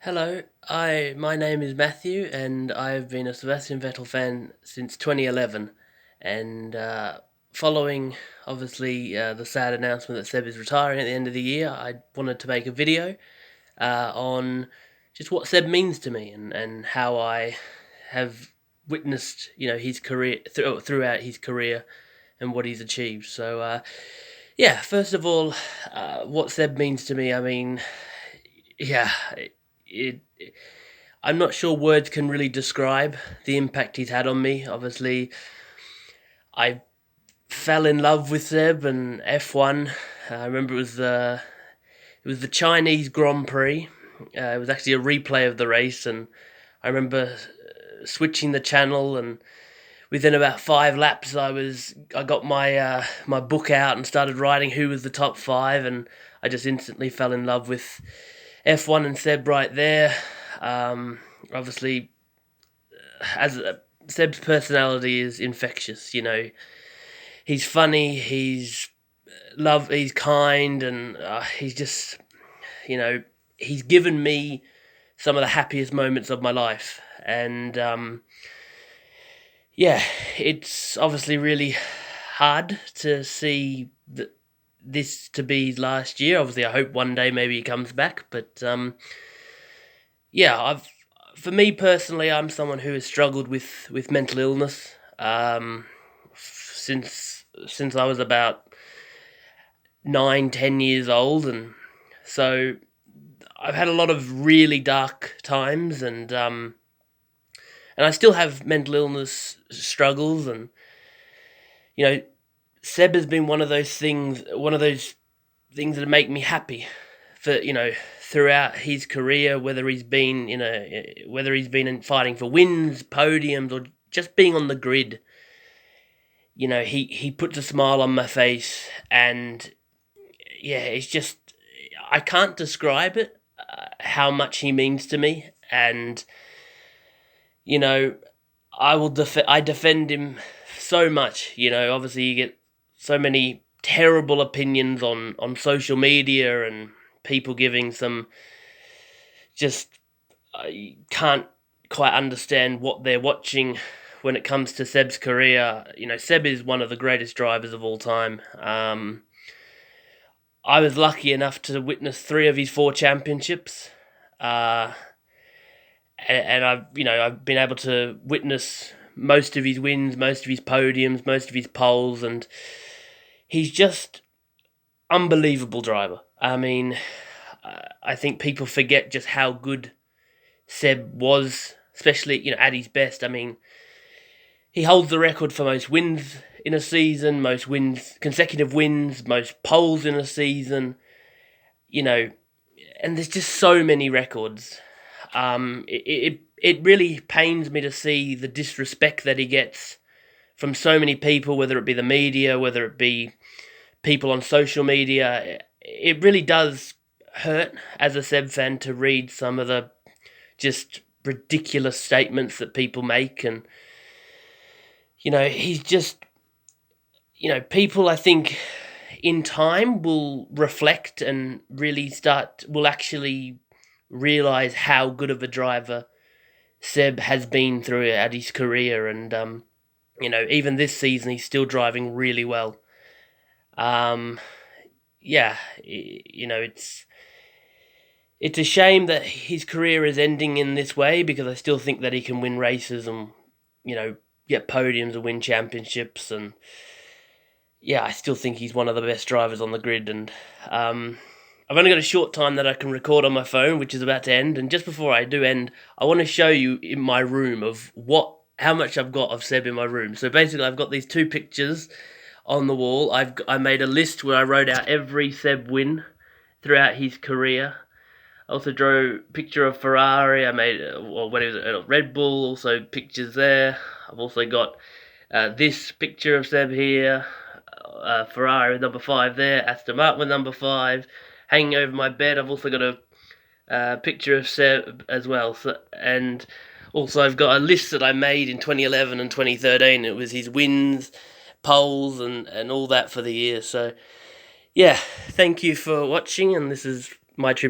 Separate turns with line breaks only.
Hello, my name is Matthew, and I've been a Sebastian Vettel fan since 2011. And following, obviously, the sad announcement that Seb is retiring at the end of the year, I wanted to make a video on just what Seb means to me and how I have witnessed, his career throughout his career and what he's achieved. So, yeah, first of all, what Seb means to me, I mean, yeah, it I'm not sure words can really describe the impact he's had on me. Obviously, I fell in love with Seb and F1. I remember it was the Chinese Grand Prix. It was actually a replay of the race, and I remember switching the channel, and within about 5 laps, I got my book out and started writing who was the top five, and I just instantly fell in love with F1 and Seb right there. Obviously, as Seb's personality is infectious. He's funny. He's kind, and he's just, he's given me some of the happiest moments of my life, and yeah, it's obviously really hard to see this to be last year. Obviously, I hope one day maybe he comes back, but yeah, for me personally, I'm someone who has struggled with mental illness since I was about 9, 10 years old, and so I've had a lot of really dark times, and I still have mental illness struggles, and you know, Seb has been one of those things that make me happy for throughout his career, whether he's been in fighting for wins, podiums, or just being on the grid. He puts a smile on my face, and yeah, it's just I can't describe it, how much he means to me, and you know I defend him so much. Obviously you get so many terrible opinions on social media, and people giving some just I can't quite understand what they're watching when it comes to Seb's career. Seb is one of the greatest drivers of all time. I was lucky enough to witness 3 of his 4 championships, uh, and I've been able to witness most of his wins, most of his podiums, most of his poles, and he's just unbelievable driver. I mean, I think people forget just how good Seb was, especially at his best. I mean, he holds the record for most wins in a season, most wins, consecutive wins, most poles in a season. You know, and there's just so many records. It really pains me to see the disrespect that he gets from so many people, whether it be the media, whether it be people on social media. It really does hurt as a Seb fan to read some of the just ridiculous statements that people make, and he's just people, I think, in time will reflect and will actually realize how good of a driver Seb has been throughout his career, and even this season he's still driving really well. Um, yeah, it's a shame that his career is ending in this way, because I still think that he can win races and get podiums and win championships, and yeah, I still think he's one of the best drivers on the grid. And I've only got a short time that I can record on my phone, which is about to end. And just before I do end, I want to show you in my room of how much I've got of Seb in my room. So basically, I've got these 2 pictures on the wall. I made a list where I wrote out every Seb win throughout his career. I also drew a picture of Ferrari. I made when he was at Red Bull. Also pictures there. I've also got this picture of Seb here. Ferrari with number 5 there. Aston Martin with number 5. Hanging over my bed, I've also got a picture of Seb as well. And also I've got a list that I made in 2011 and 2013. It was his wins, poles, and all that for the year. So yeah, thank you for watching, and this is my tribute